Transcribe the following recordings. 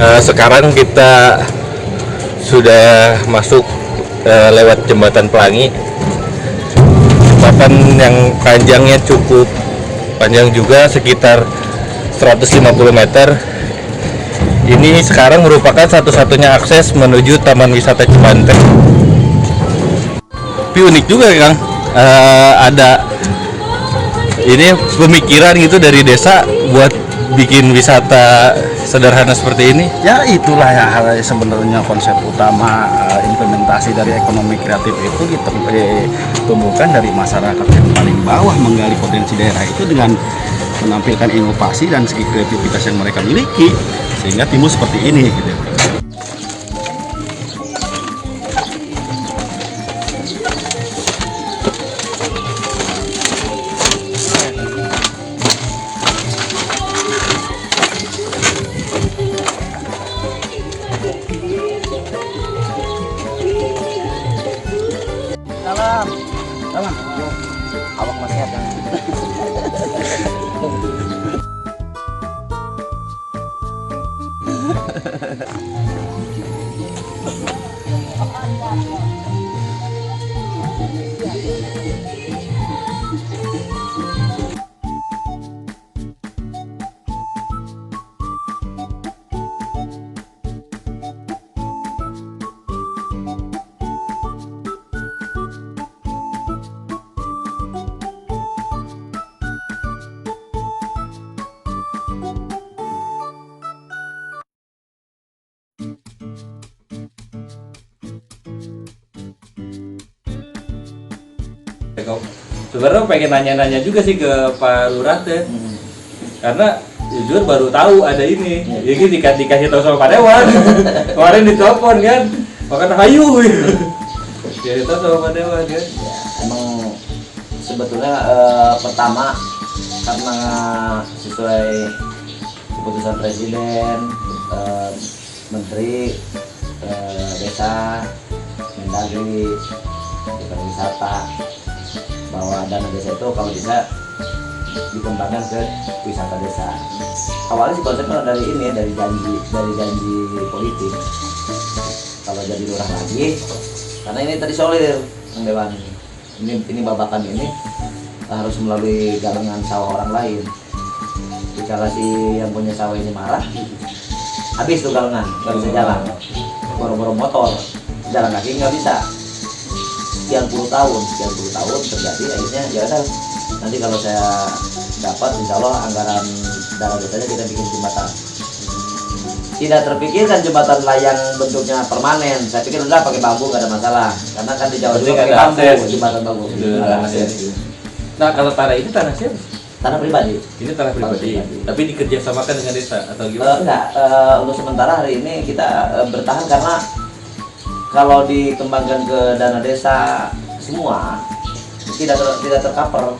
Sekarang kita sudah masuk lewat jembatan Pelangi. Jembatan yang panjangnya cukup panjang juga, sekitar 150 meter. Ini sekarang merupakan satu-satunya akses menuju Taman Wisata Cibanteng. Tapi unik juga Kang, ada ini pemikiran gitu dari desa buat bikin wisata sederhana seperti ini. Ya itulah ya hal sebenarnya konsep utama implementasi dari ekonomi kreatif itu ditumbuhkan dari masyarakat yang paling bawah, menggali potensi daerah itu dengan menampilkan inovasi dan segi kreativitas yang mereka miliki sehingga timbul seperti ini gitu. Salam. Awak masih ada. Sebenarnya pengen nanya-nanya juga sih ke Pak Lurah teh, karena jujur baru tahu ada ini. Jadi dikasih tahu sama Pak Dewan. Kemarin ditelepon kan, makanya hayu gitu. Dikasih tahu sama Pak Dewan kan. Ya, emang sebetulnya pertama karena sesuai keputusan Presiden, Menteri Desa, Mendagri, Pariwisata, bahwa dana desa itu kalau bisa dikembangkan ke wisata desa. Awalnya sih konsepnya dari ini, dari janji politik. Kalau jadi lurah lagi, karena ini tadi solir, Kang Dewan. Ini babakan ini harus melalui galangan sawah orang lain. Jika si yang punya sawah ini marah, habis tuh galangan, nggak bisa jalan. Boro-boro motor, jalan kaki nggak bisa. Sekian puluh tahun terjadi, akhirnya ya udah, nanti kalau saya dapat insya Allah anggaran dana desanya kita bikin jembatan. Tidak terpikirkan jembatan layang bentuknya permanen, saya pikir udah pakai bambu nggak ada masalah, karena kan di Jawa juga pakai bambu, jembatan bambu. Nah kalau tanah ini tanah siapa? Tanah pribadi. Ini tanah pribadi. Tapi dikerjasamakan dengan desa atau gimana? Enggak, untuk sementara hari ini kita bertahan karena kalau dikembangkan ke dana desa semua tidak tercover.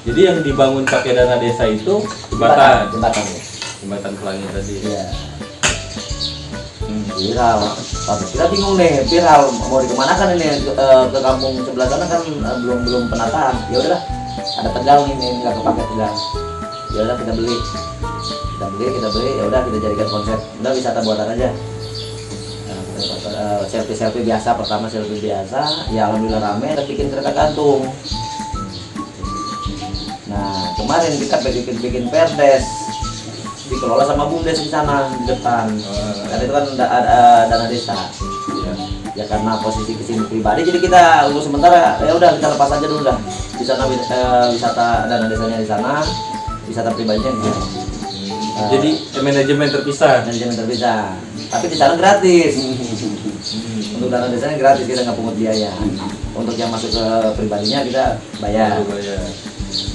Jadi yang dibangun pakai dana desa itu jembatan Pelangi tadi. Iya. Viral. Kita bingung nih, viral mau dikemanakan ini, ke kampung sebelah sana kan belum penataan. Ya udahlah, ada Tegal nih, nggak kepake Tegal. Ya udah kita beli, ya udah kita jadikan konsep. Udah wisata buatan aja. Selfie biasa, pertama selfie biasa, ya alhamdulillah rame, kita bikin kereta gantung. Nah kemarin kita bikin perdes, dikelola sama BUMDes di sana di depan. Karena itu kan ada dana desa. Ya karena posisi kesini pribadi, jadi kita untuk sementara ya udah kita lepas aja dulu dah. Di sana wisata dana desanya di sana, wisata pribadinya di sana. Jadi manajemen terpisah. Tapi di sana gratis. Untuk dana desanya gratis, kita nggak pungut biaya. Untuk yang masuk ke pribadinya kita bayar.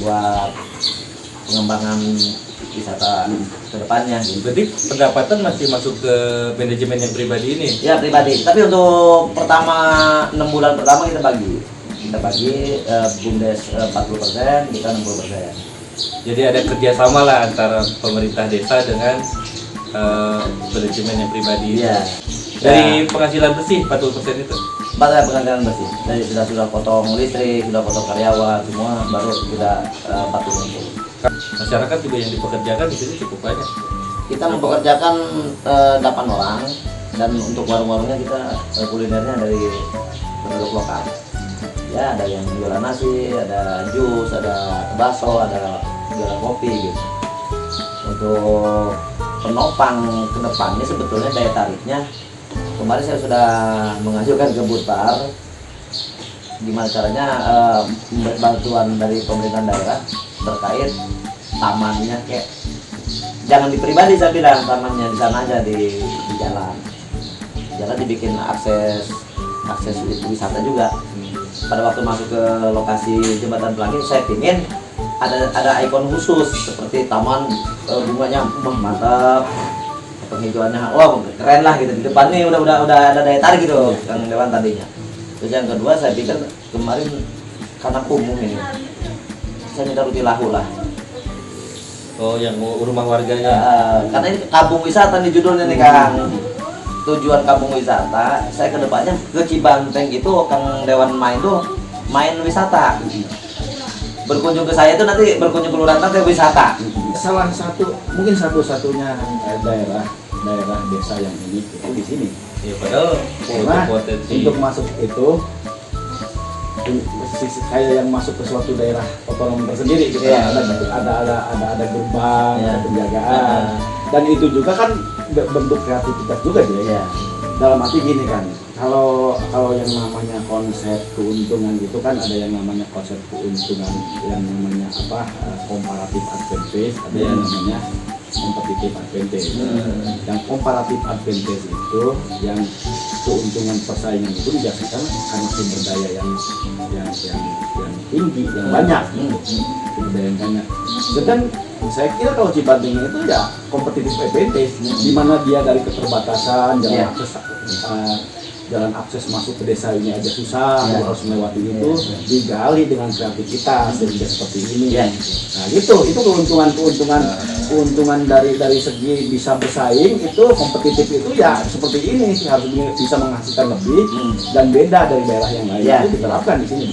Buat pengembangan wisata ke depannya. Berarti pendapatan masih masuk ke manajemen yang pribadi ini? Ya pribadi. Tapi untuk 6 bulan pertama kita bagi BUMDes 40%, kita 60%. Jadi ada kerjasama lah antara pemerintah desa dengan manajemen yang pribadi. Iya. Dari penghasilan bersih 40% itu? Penghasilan bersih. Dari sudah potong listrik, sudah potong karyawan, semua baru kita 40%. Masyarakat juga yang dipekerjakan di situ cukup banyak. Kita mempekerjakan 8 orang, dan untuk warung-warungnya kita kulinernya dari penduduk lokal. Ya, ada yang jualan nasi, ada jus, ada bakso, ada jualan kopi gitu. Untuk penopang ke depannya sebetulnya daya tariknya, kemarin saya sudah mengajukan ke Butar gimana caranya bantuan dari pemerintahan daerah terkait tamannya, kayak jangan di pribadi, saya bilang tamannya di sana aja, di jalan dibikin akses wisata juga. Pada waktu masuk ke lokasi Jembatan Pelangi, saya pingin ada ikon khusus seperti taman bunganya mantap, penghijauannya wah keren lah gitu. Di depan nih udah ada daya tarik gitu yang Dewan tadinya. Terus yang kedua saya pikir kemarin karena kumuh ini, saya minta ruti lahu lah. Oh, yang rumah warganya. Karena ini kampung wisata nih judulnya nih Kang. Tujuan kampung wisata, saya kedepannya ke Cibanteng itu Kang Dewan main wisata. Berkunjung ke saya itu nanti berkunjung ke Lurahan ke wisata. Salah satu, mungkin satu-satunya daerah desa yang unik itu di sini. Ya padahal Karena potensi untuk masuk itu kayak yang masuk ke suatu daerah otonom tersendiri gitu. Iya. Ada gerbang, Iya. ada penjagaan. Dan itu juga kan bentuk kreativitas juga dia. Iya. Dalam arti gini kan, kalau yang namanya konsep keuntungan gitu kan, ada yang namanya konsep keuntungan yang namanya comparative advantage, ada yang namanya competitive advantage. Yang comparative advantage itu yang keuntungan persaingan itu didasarkan karena sumber daya yang tinggi, yang banyak, sumber daya yang banyak. Dan saya kira kalau Cibanteng itu ya competitive advantage, di mana dia dari keterbatasan jalan akses masuk ke desa ini aja susah, harus melewati itu, digali dengan kreativitas sehingga seperti ini. Nah itu keuntungan dari segi bisa bersaing, itu kompetitif itu ya seperti ini, harus bisa menghasilkan lebih dan beda dari daerah yang lain. Itu diterapkan di sini.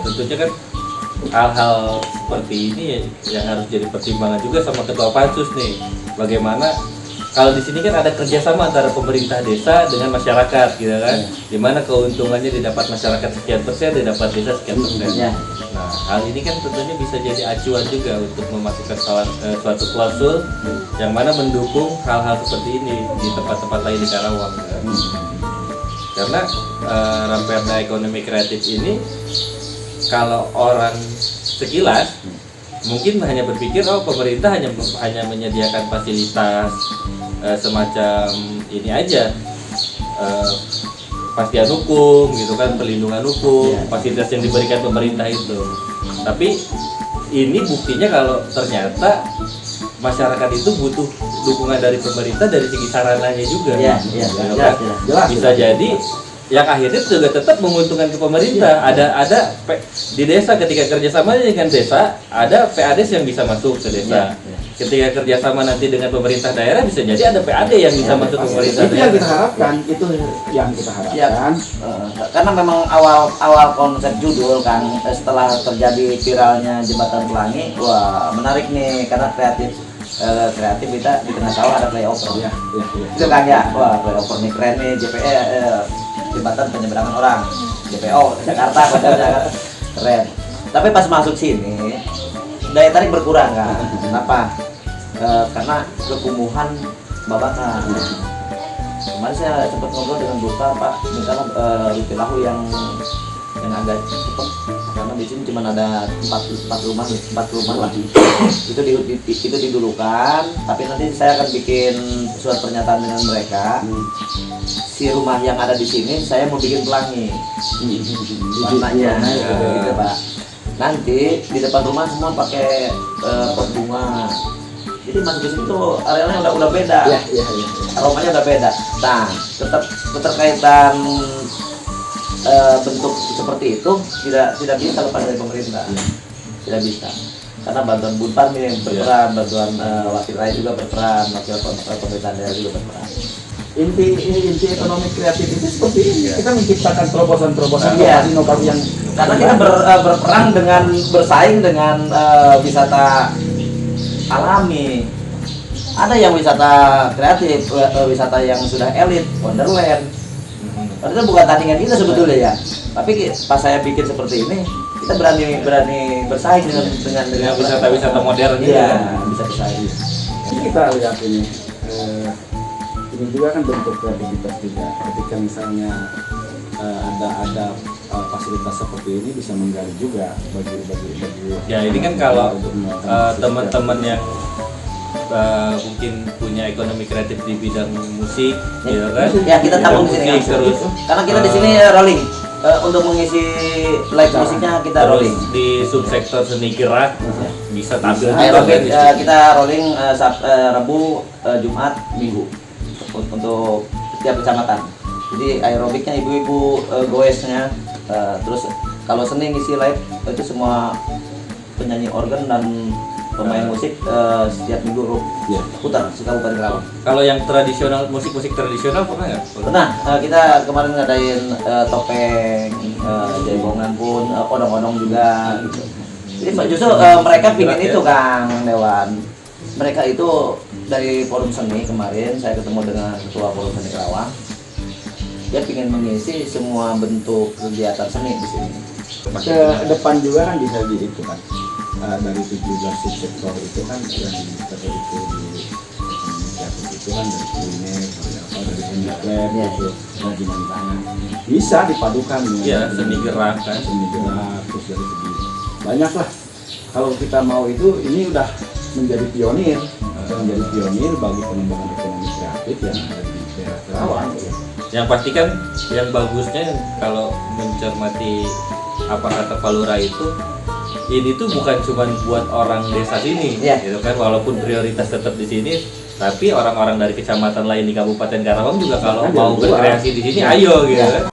tentunya kan hal-hal seperti ini yang harus jadi pertimbangan juga sama ketua pansus nih. Bagaimana kalau di sini kan ada kerjasama antara pemerintah desa dengan masyarakat, gitu kan? Dimana keuntungannya didapat masyarakat sekian persen, didapat desa sekian persen. Nah, hal ini kan tentunya bisa jadi acuan juga untuk memasukkan suatu klausul yang mana mendukung hal-hal seperti ini di tempat-tempat lain di Karawang. Gitu. Karena Ramperda Ekonomi Kreatif ini, kalau orang sekilas mungkin hanya berpikir pemerintah hanya menyediakan fasilitas semacam ini aja, kepastian hukum gitu kan, perlindungan hukum, fasilitas yang diberikan pemerintah itu. Tapi ini buktinya kalau ternyata masyarakat itu butuh dukungan dari pemerintah dari segi sarananya juga. Jelas. Bisa jadi yang akhirnya juga tetap menguntungkan ke pemerintah. Ada di desa ketika kerjasama dengan desa, ada PADes yang bisa masuk ke desa. Ketika kerjasama nanti dengan pemerintah daerah, bisa jadi ada PAD yang bisa masuk ke pemerintah daerah. Itu yang kita harapkan. Karena memang awal konsep judul kan, setelah terjadi viralnya Jembatan Pelangi, wah menarik nih karena kreatif kita di tengah sawah ada flyover. Itu kan ya, wah flyover nih keren nih, jembatan penyeberangan orang, JPO Jakarta, keren. Tapi pas masuk sini daya tarik berkurang kan? Kenapa? Karena kekumuhan babakan. Kemarin saya sempat ngobrol dengan Buta, Pak, mintalah ruti lahu yang agak cepat, karena di sini cuma ada 4 rumah lah. Itu didulukan, tapi nanti saya akan bikin surat pernyataan dengan mereka. Si rumah yang ada di sini saya mau bikin pelangi warnanya gitu Pak. Nanti di depan rumah semua pakai pot bunga, jadi masuk ke sini tuh arealnya udah beda, aromanya udah beda. Nah, tetap keterkaitan bentuk seperti itu tidak bisa lepas dari pemerintah, tidak bisa. Karena bantuan Buntar nih berperan, bantuan wakil rakyat juga berperan, wakil pemerintah daerah juga berperan. Inti ekonomi kreatif itu seperti ini. Kita menciptakan terobosan inovasi yang karena kita berperang dengan bersaing dengan wisata alami. Ada yang wisata kreatif, wisata yang sudah elit, Wonderland. Padahal bukan tandingan kita sebetulnya ya. Tapi pas saya bikin seperti ini, kita berani bersaing dengan wisata-wisata modern gitu Iya, ya. bisa bersaing. Ini kita lihat ini juga kan bentuk kreativitas juga. Ketika misalnya ada fasilitas seperti ini bisa menggali juga bagi Ya ini kan kalau untuk melakukan teman-teman yang mungkin punya ekonomi kreatif di bidang musik, gitu kan? Ya kita tabung di sini. Musik, terus Karena kita di sini rolling. Untuk mengisi live musiknya kita terus rolling. di subsektor seni gerak bisa tampil juga Aerobik kan? kita rolling Rabu, Jumat, Minggu untuk setiap kecamatan. Jadi aerobiknya ibu-ibu, goesnya, terus kalau seni ngisi live itu semua penyanyi organ dan pemain musik setiap minggu putar di Kabupaten Kerawang. Kalau yang tradisional, musik tradisional pernah nggak? Pernah, kita kemarin ngadain topeng, jaibongan pun, odong-odong juga gitu. Jadi justru mereka pingin itu Kang Dewan. Mereka itu dari forum seni kemarin saya ketemu dengan ketua forum seni Kerawang. Dia pingin mengisi semua bentuk kegiatan seni di sini. ke depan juga kan bisa di itu kan dari 17 subsektor itu kan yang terlihat di ekonomi kreatif itu kan dari kuliner, dari apa, dari handicraft, Ya. gitu, kerajinan tangan bisa dipadukan dengan Iya, seni gerak kan. seni gerak, terus dari segi banyak lah. Kalau kita mau itu ini udah menjadi pionir bagi pengembangan ekonomi kreatif yang ada di daerah Kerawang. Yang pasti kan yang bagusnya kalau mencermati apa kata Pak Lurah itu, ini tuh bukan cuma buat orang desa sini, Iya. gitu kan, walaupun prioritas tetap di sini, tapi orang-orang dari kecamatan lain di Kabupaten Karawang juga kalau Ada mau dua. berkreasi di sini, ayo gitu Iya. kan.